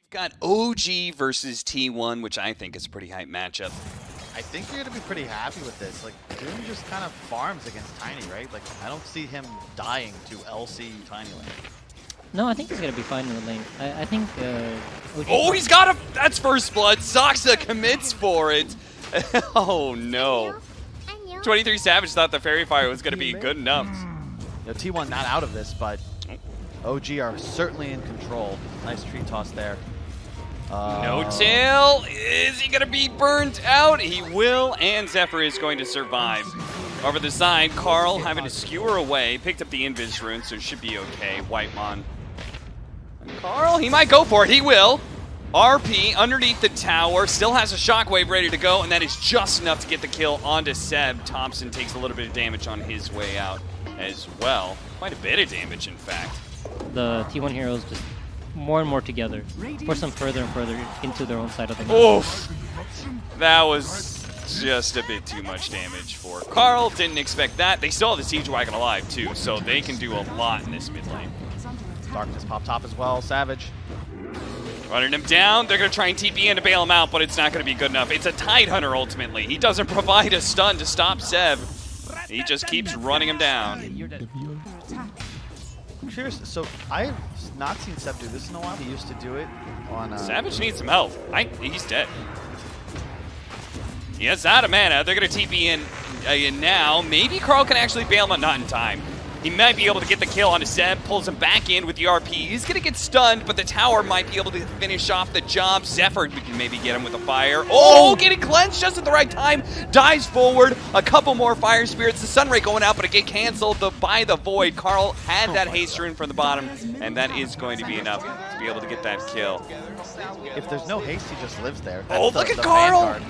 Got OG versus T1, which I think is a pretty hype matchup. I think you're going to be pretty happy with this. Like, Doom just kind of farms against Tiny, right? Like, I don't see him dying to LC Tiny Lane. No, I think he's going to be fine in the lane. I think... oh, he's got him! That's first blood. Saksa commits for it. Oh, no. 23 Savage thought the Fairy Fire was going to be good enough. You know, T1 not out of this, but OG are certainly in control. Nice tree toss there. No tail. Is he going to be burnt out? He will, and Zephyr is going to survive. Over the side, Carl having to skewer away. Picked up the Invis rune, so should be okay. Whitemon. And Carl, he might go for it. He will. RP underneath the tower. Still has a shockwave ready to go, and that is just enough to get the kill onto Seb. Thompson takes a little bit of damage on his way out as well. Quite a bit of damage, in fact. The T1 heroes just more and more together, push them further and further into their own side of the map. Oof! That was just a bit too much damage for Carl. Didn't expect that. They still have the Siege Wagon alive too, so they can do a lot in this mid lane. Darkness pop top as well. Savage. Running him down. They're going to try and TP in to bail him out, but it's not going to be good enough. It's a Tidehunter ultimately. He doesn't provide a stun to stop Seb. He just keeps running him down. I'm curious. So I've not seen Seb do this in a while. He used to do it on. Savage needs some help. He's dead. He is out of mana. They're going to TP in now. Maybe Carl can actually bail him out. Not in time. He might be able to get the kill onto Seb. Pulls him back in with the RP. He's going to get stunned, but the tower might be able to finish off the job. Zephyr, we can maybe get him with a fire. Oh, getting cleansed just at the right time. Dives forward. A couple more fire spirits. The Sunray going out, but it get canceled by the Void. Carl had that haste rune from the bottom, and that is going to be enough to be able to get that kill. If there's no haste, he just lives there. Oh, look at Carl!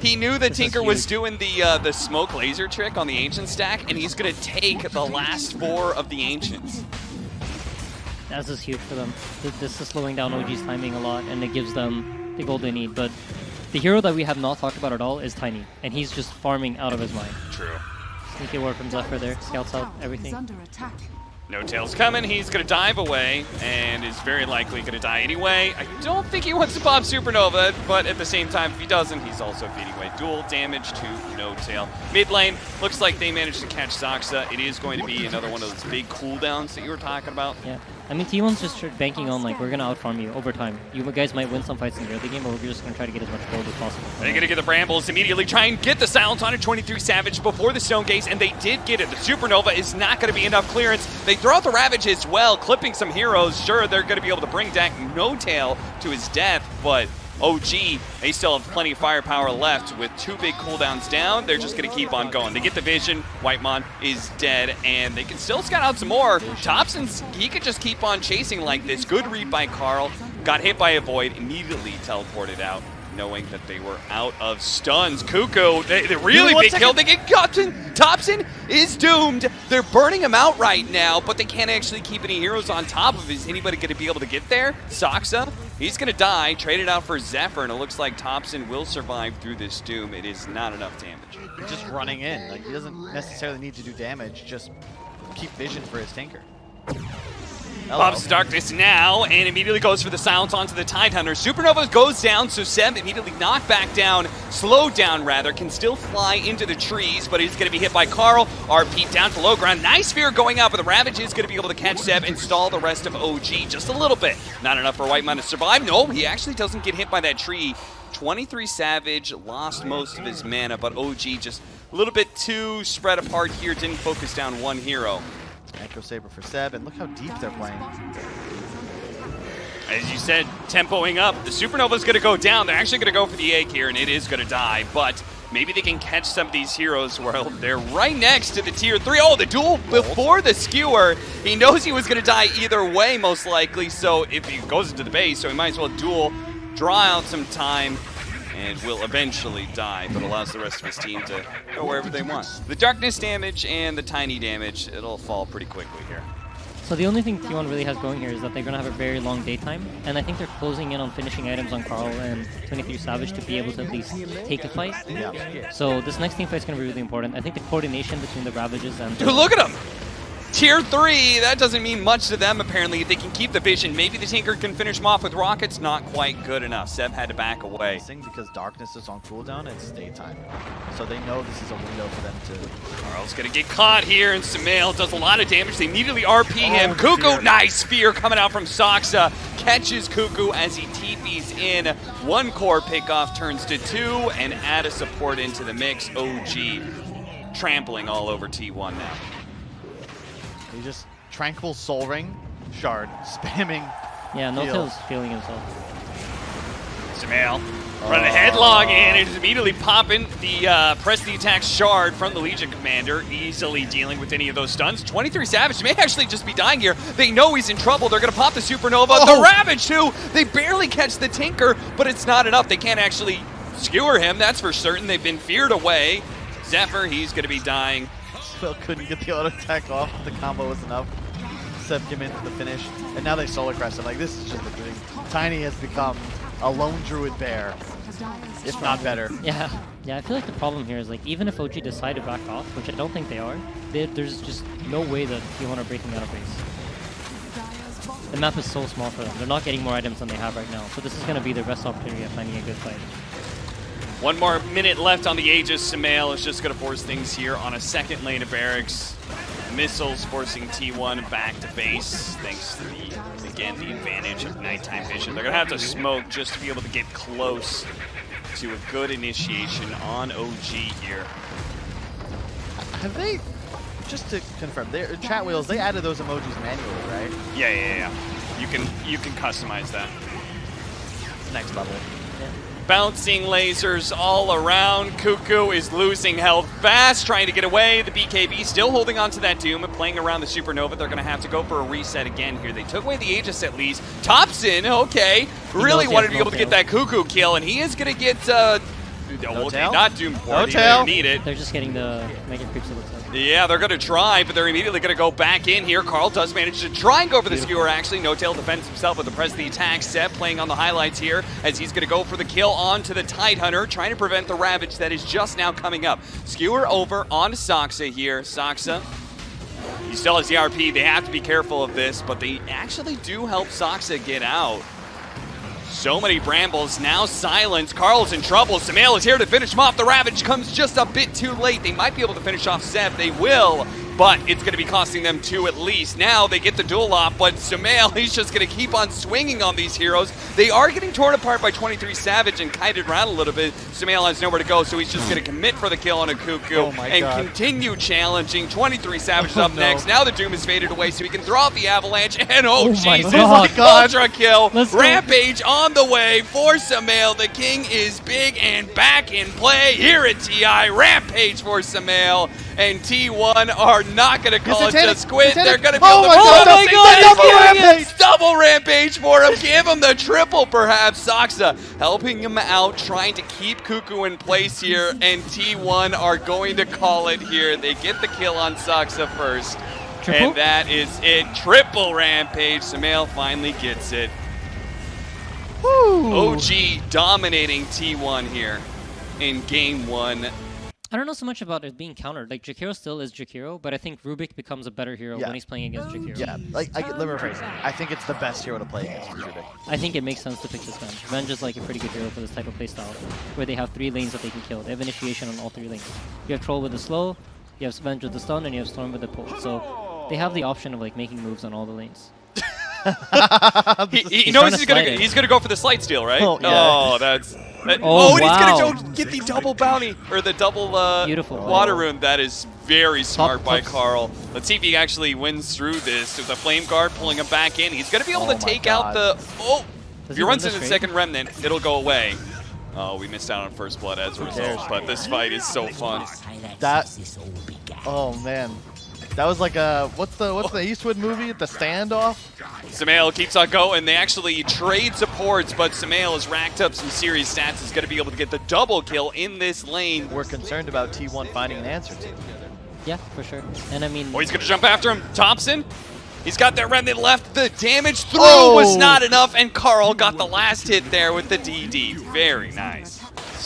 He knew that Tinker was doing the smoke laser trick on the Ancient stack, and he's going to take the last 4 of the Ancients. This is huge for them. This is slowing down OG's timing a lot, and it gives them the gold they need. But the hero that we have not talked about at all is Tiny, and he's just farming out of his mind. True. Sneaky ward from Zephyr there, scouts out everything. No tails coming. He's going to dive away and is very likely going to die anyway. I don't think he wants to pop Supernova, but at the same time, if he doesn't, he's also feeding away. Dual damage to No Tail. Mid lane, looks like they managed to catch Saksa. It is going to be another one of those big cooldowns that you were talking about. Yeah. I mean, T1's just banking on, like, we're going to outfarm you over time. You guys might win some fights in the early game, but we're just going to try to get as much gold as possible. They're going to get the Brambles immediately, try and get the silence on a 23 Savage before the Stone Gaze, and they did get it. The Supernova is not going to be enough clearance. They throw out the Ravage as well, clipping some heroes. Sure, they're going to be able to bring back No Tail to his death, but OG, they still have plenty of firepower left with 2 big cooldowns down. They're just going to keep on going. They get the vision. Whitemon is dead, and they can still scout out some more. Thompson, he could just keep on chasing like this. Good read by Carl. Got hit by a Void, immediately teleported out, knowing that they were out of stuns. Cuckoo, the really big kill. They get Thompson. Thompson is doomed. They're burning him out right now, but they can't actually keep any heroes on top of him. Is anybody going to be able to get there? Saksa, he's going to die. Traded out for Zephyr, and it looks like Thompson will survive through this doom. It is not enough damage. He's just running in. Like, he doesn't necessarily need to do damage. Just keep vision for his Tinker. Pops Darkness now, and immediately goes for the silence onto the Tidehunter. Supernova goes down, so Seb immediately knocked back down, slowed down rather, can still fly into the trees, but he's going to be hit by Carl. RP down to low ground. Nice fear going out, but the Ravage is going to be able to catch Seb and stall the rest of OG just a little bit. Not enough for Whitemon to survive. No, he actually doesn't get hit by that tree. 23 Savage, lost most of his mana, but OG just a little bit too spread apart here, didn't focus down one hero. Echo Saber for Seb, and look how deep they're playing. As you said, tempoing up. The Supernova's going to go down. They're actually going to go for the egg here, and it is going to die. But maybe they can catch some of these heroes where they're right next to the tier 3. Oh, the duel before the skewer. He knows he was going to die either way, most likely. So if he goes into the base, so he might as well duel, draw out some time, and will eventually die, but allows the rest of his team to go wherever they want. The darkness damage and the tiny damage, it'll fall pretty quickly here. So the only thing T1 really has going here is that they're going to have a very long daytime, and I think they're closing in on finishing items on Carl and 23 Savage to be able to at least take a fight. Yeah. So this next team fight is going to be really important. I think the coordination between the Ravages and... Dude, look at him! Tier 3, that doesn't mean much to them, apparently. If they can keep the vision, maybe the Tinker can finish them off with rockets. Not quite good enough. Seb had to back away. Because darkness is on cooldown, it's daytime. So they know this is a window for them to... Carl's going to get caught here, and Sumail does a lot of damage. They immediately RP him. Cuckoo, nice spear coming out from Soxa. Catches Cuckoo as he TPs in. One core pickoff turns to 2, and add a support into the mix. OG trampling all over T1 now. He just tranquil soul ring, shard, spamming. Yeah, No-Tail's feeling himself. Sumail running a headlong in and is immediately popping the press the attack shard from the Legion Commander, easily dealing with any of those stuns. 23 Savage may actually just be dying here. They know he's in trouble. They're going to pop the Supernova. The Ravage too. They barely catch the Tinker, but it's not enough. They can't actually skewer him, that's for certain. They've been feared away. Zephyr, he's going to be dying. Still couldn't get the auto attack off. The combo was enough. Seb came in for the finish, and now they solar crest him. Like, this is just the thing. Tiny has become a lone druid bear, if not better. Yeah, I feel like the problem here is, like, even if OG decide to back off, which I don't think they are, there's just no way that T1 are breaking out of base. The map is so small for them. They're not getting more items than they have right now, so this is going to be their best opportunity of finding a good fight. 1 more minute left on the Aegis. Sumail is just going to force things here on a second lane of barracks. Missiles forcing T1 back to base, thanks to the advantage of nighttime vision. They're going to have to smoke just to be able to get close to a good initiation on OG here. Have they, just to confirm, their chat wheels, they added those emojis manually, right? Yeah. You can customize that. Next level. Bouncing lasers all around. Cuckoo is losing health fast, trying to get away. The BKB still holding on to that Doom and playing around the Supernova. They're going to have to go for a reset again here. They took away the Aegis at least. Thompson, okay, really wanted to be able to get that Cuckoo kill, and he is going to get, not Doom 40, they don't need it. They're just getting the Mega Creeps, it looks like. Yeah, they're going to try, but they're immediately going to go back in here. Carl does manage to try and go for the skewer, actually. No-Tail defends himself with the press the attack. Seb playing on the highlights here as he's going to go for the kill onto the Tidehunter, trying to prevent the Ravage that is just now coming up. Skewer over onto Soxa here. Soxa, he still has the RP. They have to be careful of this, but they actually do help Soxa get out. So many brambles, now silence. Carl's in trouble. Sumail is here to finish him off. The Ravage comes just a bit too late. They might be able to finish off Seb. They will, but it's going to be costing them 2 at least. Now they get the duel off, but Sumail, he's just going to keep on swinging on these heroes. They are getting torn apart by 23 Savage and kited around a little bit. Sumail has nowhere to go, so he's just going to commit for the kill on a Cuckoo and continue challenging. 23 Savage is up next. Now the Doom is faded away, so he can throw out the Avalanche, and Jesus, ultra kill. Rampage on the way for Sumail. The King is big and back in play here at TI. Rampage for Sumail, and T1 are not going to call it just quit. They're going to be able to double rampage for him. Give him the triple, perhaps. Soxa helping him out, trying to keep Cuckoo in place here, and T1 are going to call it here. They get the kill on Soxa first, and that is it. Triple rampage. Sumail finally gets it. OG dominating T1 here in game 1. I don't know so much about it being countered. Like, Jakiro still is Jakiro, but I think Rubik becomes a better hero when he's playing against Jakiro. Yeah, like, let me rephrase. I think it's the best hero to play against Rubik. I think it makes sense to pick this Venge. Venge is like a pretty good hero for this type of playstyle, where they have 3 lanes that they can kill. They have initiation on all 3 lanes. You have Troll with the slow, you have Venge with the stun, and you have Storm with the pull. So they have the option of like making moves on all the lanes. He knows he's gonna go for the slight steal, right? That's. And he's gonna go get the double bounty or the double water rune. That is very smart by Carl. Let's see if he actually wins through this. With the flame guard pulling him back in, he's gonna be able to take out the. If he runs into the second remnant, it'll go away. Oh, we missed out on first blood as a result. But this fight is so fun. Oh man. That was like a, what's the Eastwood movie? The Standoff? Sumail keeps on going. They actually trade supports, but Sumail has racked up some serious stats. He's going to be able to get the double kill in this lane. We're concerned about T1 finding an answer to. Yeah, for sure. And I mean... he's going to jump after him. Thompson, he's got that remnant left. The damage through was not enough, and Carl got the last hit there with the DD. Very nice.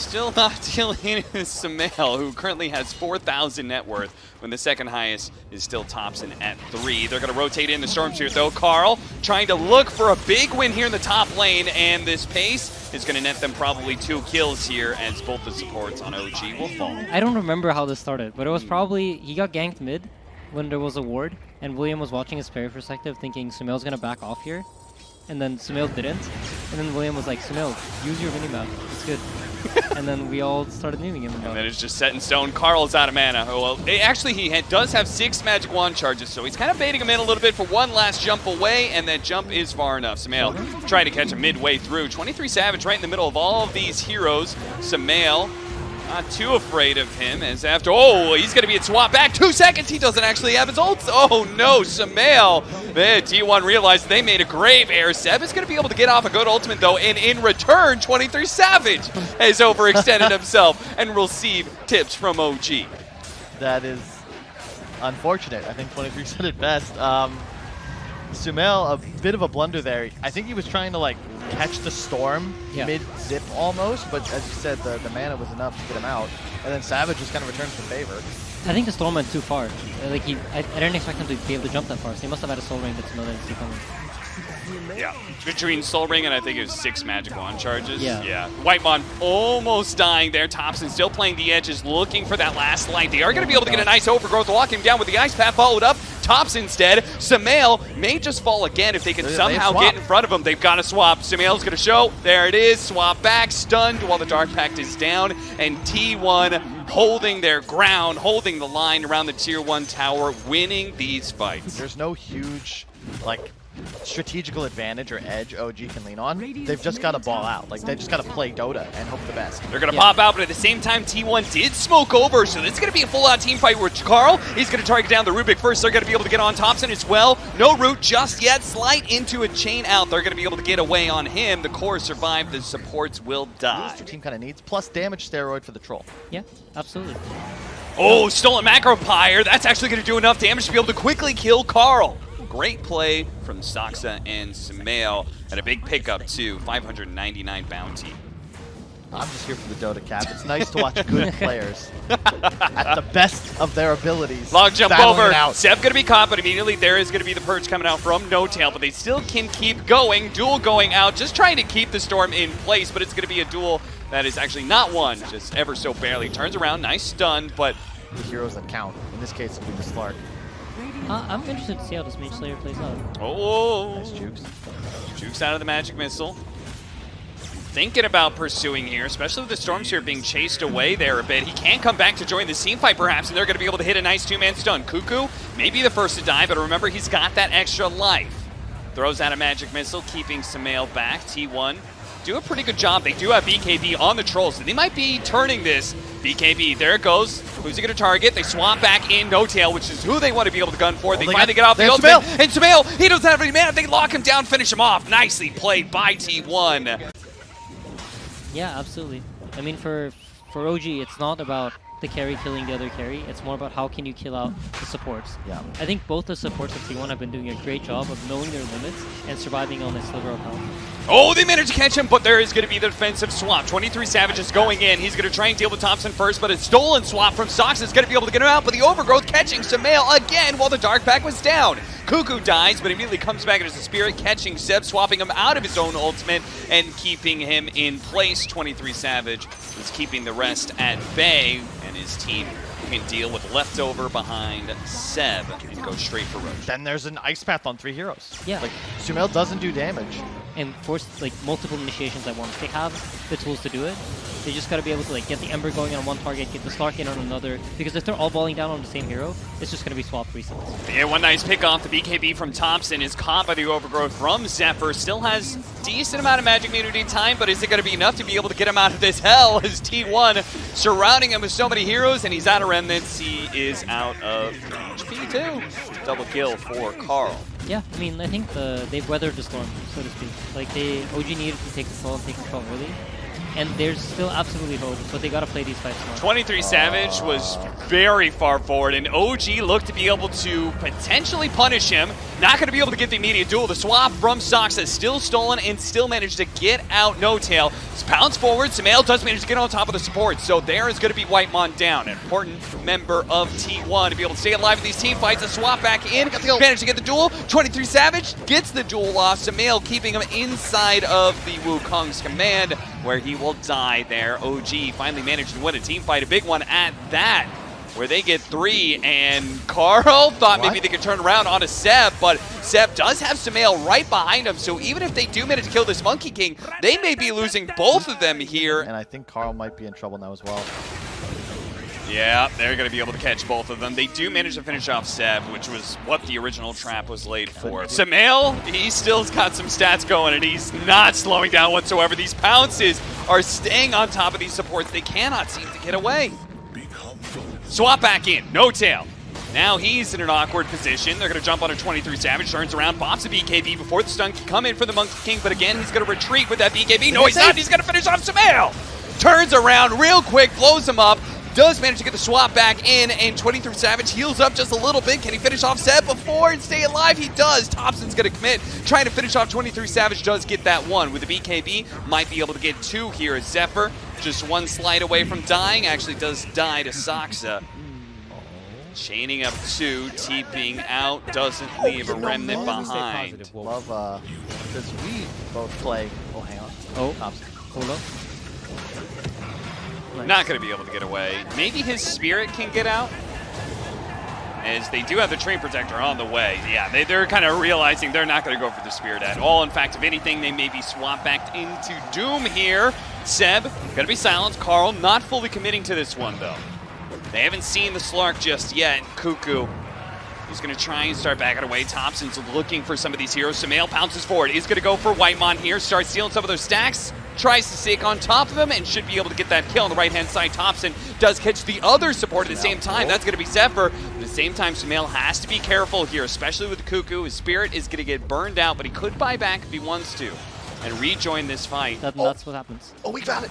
still not dealing with Sumail, who currently has 4,000 net worth, when the second highest is still Thompson at 3. They're going to rotate in the Stormsphere, though. Karl trying to look for a big win here in the top lane, and this pace is going to net them probably 2 kills here, as both the supports on OG will fall. I don't remember how this started, but it was probably he got ganked mid when there was a ward, and William was watching his parry perspective, thinking Sumail's going to back off here. And then Sumail didn't. And then William was like, Sumail, use your minimap. It's good. And then we all started needing him. And then it's just set in stone. Karl's out of mana. Oh, well, actually, he does have 6 Magic Wand charges, so he's kind of baiting him in a little bit for one last jump away, and that jump is far enough. Sumail trying to catch him midway through. 23 Savage right in the middle of all of these heroes. Sumail not too afraid of him, as after, he's going to be at swap back. 2 seconds, he doesn't actually have his ult. Oh no, Sumail. Man, T1 realized they made a grave error. Seb is going to be able to get off a good ultimate though, and in return, 23 Savage has overextended himself and will receive tips from OG. That is unfortunate. I think 23 said it best. Sumail, a bit of a blunder there. I think he was trying to like catch the storm mid-zip almost, but as you said, the mana was enough to get him out. And then Savage just kind of returns the favor. I think the storm went too far. Like I didn't expect him to be able to jump that far, so he must have had a soul ring that Sumail didn't see coming. Yeah, between Soul Ring and I think it was 6 Magic Wand charges. Yeah. Whitemon almost dying there. Thompson still playing the edges, looking for that last light. They are going to be able to get a nice overgrowth, lock him down with the Ice Path followed up. Thompson's dead. Sumail may just fall again if they can somehow get in front of him. They've got to swap. Sumail's going to show. There it is. Swap back, stunned while the Dark Pact is down. And T1 holding their ground, holding the line around the Tier 1 tower, winning these fights. There's no huge, like, strategical advantage or edge OG can lean on. They've just got to ball out. Like, they just got to play Dota and hope the best. They're going to pop out, but at the same time, T1 did smoke over, so this is going to be a full-out team fight where Karl, he's going to target down the Rubik first. They're going to be able to get on Thompson as well. No root just yet. Slide into a chain out. They're going to be able to get away on him. The core survived. The supports will die. Your team kind of needs, plus damage steroid for the troll. Yeah, absolutely. Oh, stolen Macro Pyre. That's actually going to do enough damage to be able to quickly kill Karl. Great play from Saksa and Sumail, and a big pickup too, 599 bounty. I'm just here for the Dota cap. It's nice to watch good players at the best of their abilities. Long jump over. Out. Seb going to be caught, but immediately there is going to be the purge coming out from No Tail, but they still can keep going. Duel going out, just trying to keep the storm in place, but it's going to be a duel that is actually not won, just ever so barely. Turns around, nice stun, but the heroes that count. In this case, it'll be the Slark. I'm interested to see how this Mage Slayer plays out. Nice jukes. Jukes out of the Magic Missile. Thinking about pursuing here, especially with the Stormsphere being chased away there a bit. He can come back to join this team fight perhaps, and they're going to be able to hit a nice 2-man stun. Cuckoo may be the first to die, but remember he's got that extra life. Throws out a Magic Missile, keeping Sumail back. T1 do a pretty good job. They do have BKB on the troll, so they might be turning this. BKB, there it goes. Who's he going to target? They swap back in No Tail, which is who they want to be able to gun for. They finally get off the ultimate. And Sumail, he doesn't have any mana. They lock him down, finish him off. Nicely played by T1. Yeah, absolutely. I mean, for OG, it's not about the carry killing the other carry. It's more about how can you kill out the supports. Yeah. I think both the supports of T1 have been doing a great job of knowing their limits and surviving on this sliver of health. Oh, they managed to catch him, but there is going to be the defensive swap. 23 Savage is going in. He's going to try and deal with Thompson first, but a stolen swap from Sox is going to be able to get him out, but the overgrowth catching Sumail again while the Dark Pack was down. Cuckoo dies, but immediately comes back as a spirit, catching Seb, swapping him out of his own ultimate and keeping him in place. 23 Savage is keeping the rest at bay, and his team can deal with leftover behind Seb and go straight for Roche. Then there's an Ice Path on 3 heroes. Yeah. Like, Sumail doesn't do damage. And force like multiple initiations at once. They have the tools to do it. They just gotta be able to like get the Ember going on one target, get the Slark in on another. Because if they're all balling down on the same hero, it's just gonna be swapped resets. Yeah, one nice pick off. The BKB from Thompson is caught by the overgrowth from Zephyr. Still has decent amount of magic immunity time, but is it gonna be enough to be able to get him out of this hell? As T1 surrounding him with so many heroes, and he's out of remnants. He is out of HP too. Double kill for Karl. Yeah, I mean, I think they've weathered the storm, so to speak. Like, OG needed to take the fall and take control early. And there's still absolutely hope, but they gotta play these fights more. 23 Savage was very far forward, and OG looked to be able to potentially punish him. Not going to be able to get the immediate duel. The swap from Sox is still stolen and still managed to get out No Tail. Pounds forward. Sumail does manage to get on top of the support, so there is going to be Whitemon down. An important member of T1 to be able to stay alive in these team fights. A swap back in. Managed to get the duel. 23 Savage gets the duel off. Sumail keeping him inside of the Wukong's command, where he will die there. OG finally managed to win a team fight, a big one at that, where they get 3, and Carl thought maybe they could turn around onto Seb, but Seb does have Sumail right behind him, so even if they do manage to kill this Monkey King, they may be losing both of them here. And I think Carl might be in trouble now as well. Yeah, they're going to be able to catch both of them. They do manage to finish off Seb, which was what the original trap was laid for. Sumail, he still's got some stats going, and he's not slowing down whatsoever. These pounces are staying on top of these supports. They cannot seem to get away. Swap back in, No Tail. Now he's in an awkward position. They're going to jump on a 23 Savage, turns around, pops a BKB before the stun can come in for the Monkey King, but again, he's going to retreat with that BKB. No, he's not. He's going to finish off Sumail. Turns around real quick, blows him up, does manage to get the swap back in, and 23 Savage heals up just a little bit. Can he finish off Seb before and stay alive? He does. Thompson's going to commit. Trying to finish off 23 Savage, does get that one. With the BKB, might be able to get 2 here. Zephyr, just 1 slide away from dying. Actually does die to Soxa. Chaining up 2, TPing out, doesn't leave a remnant behind. Love, because we both play. Oh, hang on. Oh, Thompson. hold up. Nice. Not going to be able to get away. Maybe his Spirit can get out, as they do have the Train Protector on the way. Yeah, they're kind of realizing they're not going to go for the Spirit at all. In fact, if anything, they may be swapped back into Doom here. Seb, going to be silenced. Carl not fully committing to this one, though. They haven't seen the Slark just yet. Cuckoo, he's going to try and start backing away. Thompson's looking for some of these heroes. Sumail pounces forward. He's going to go for Whitemon here. Starts stealing some of those stacks. Tries to stake on top of him and should be able to get that kill on the right-hand side. Thompson does catch the other support at the same time. That's going to be Zephyr. But at the same time, Sumail has to be careful here, especially with Cuckoo. His Spirit is going to get burned out, but he could buy back if he wants to and rejoin this fight. That's what happens. Oh, we got it.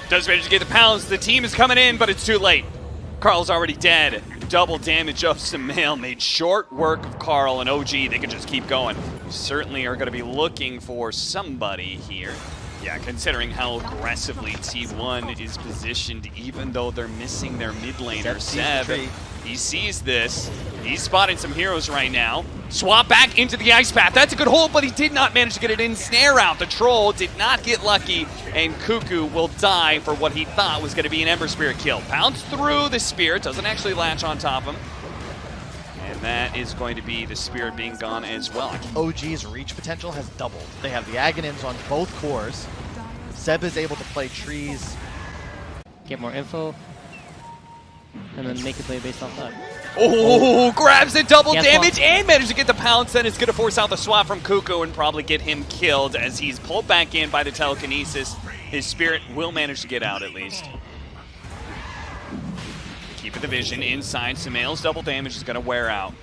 Does manage to get the pounds. The team is coming in, but it's too late. Carl's already dead. Double damage of Sumail made short work of Carl and OG. They can just keep going. We certainly are going to be looking for somebody here. Yeah, considering how aggressively T1 is positioned, even though they're missing their mid laner, Seb, he sees this. He's spotting some heroes right now. Swap back into the ice path. That's a good hold, but he did not manage to get it in. Snare out. The troll did not get lucky, and Cuckoo will die for what he thought was going to be an Ember Spirit kill. Pounds through the Spirit, doesn't actually latch on top of him. And that is going to be the Spirit being gone as well. OG's reach potential has doubled. They have the Aghanims on both cores. Seb is able to play trees. Get more info, and then make a play based off that. Oh, grabs the double Can't damage swap. and manages to get the pounce, and it's going to force out the swap from Cuckoo and probably get him killed as he's pulled back in by the telekinesis. His Spirit will manage to get out at least. Keeping the vision inside. Sumail's double damage is going to wear out.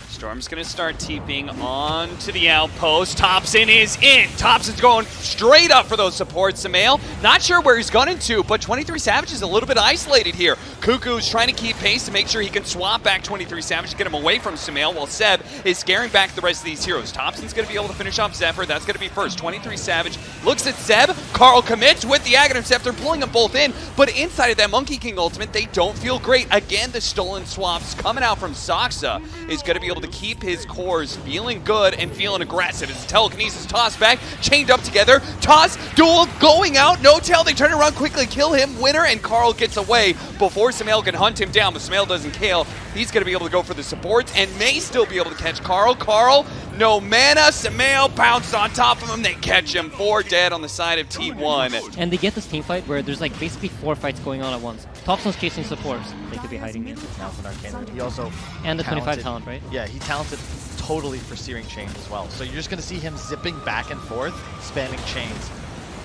Storm's going to start TPing on to the outpost. Thompson is in. Thompson's going straight up for those supports. Sumail, not sure where he's gunning to, but 23 Savage is a little bit isolated here. Cuckoo's trying to keep pace to make sure he can swap back 23 Savage to get him away from Sumail, while Seb is scaring back the rest of these heroes. Thompson's going to be able to finish off Zephyr. That's going to be first. 23 Savage looks at Seb. Carl commits with the Aghanim Scepter, pulling them both in, but inside of that Monkey King ultimate, they don't feel great. Again, the stolen swaps coming out from Soxa is going to be able to keep his cores feeling good and feeling aggressive. It's telekinesis toss back, chained up together. Toss, duel, going out, No Tail. They turn around quickly, kill him, winner, and Carl gets away before Sumail can hunt him down, but Sumail doesn't kill. He's going to be able to go for the supports and may still be able to catch Carl. Carl, no mana. Sumail pounced on top of him. They catch him. 4 dead on the side of T1. And they get this team fight where there's like basically 4 fights going on at once. Thompson's chasing supports. They could be hiding in. Now it's an arcane. He also And the 25 talent, right? Yeah, he talented totally for Searing Chains as well. So you're just going to see him zipping back and forth, spamming chains.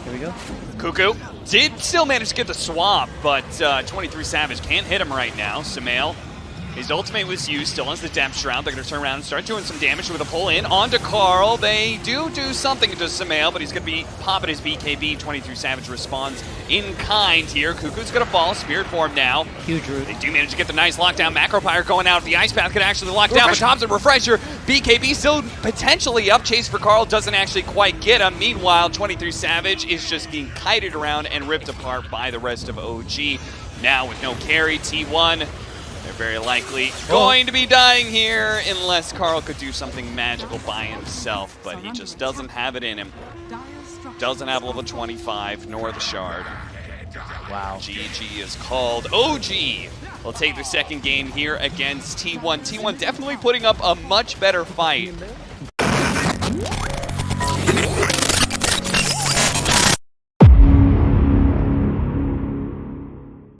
Here we go. Cuckoo did still manage to get the swap, but 23 Savage can't hit him right now. Sumail His ultimate was used, still has the Depth Shroud. They're going to turn around and start doing some damage with a pull-in. Onto Carl. They do something to Samael, but he's going to be popping his BKB. 23 Savage responds in kind here. Cuckoo's going to fall. Spirit form now. Huge root. They do manage to get the nice lockdown. Macropire going out. The Ice Path could actually lock down, but Thompson Refresher. BKB still potentially up. Chase for Carl doesn't actually quite get him. Meanwhile, 23 Savage is just being kited around and ripped apart by the rest of OG. Now with no carry, T1. They're very likely going to be dying here unless Carl could do something magical by himself, but he just doesn't have it in him. Doesn't have level 25, nor the shard. Wow. GG is called. OG will take the second game here against T1. T1 definitely putting up a much better fight.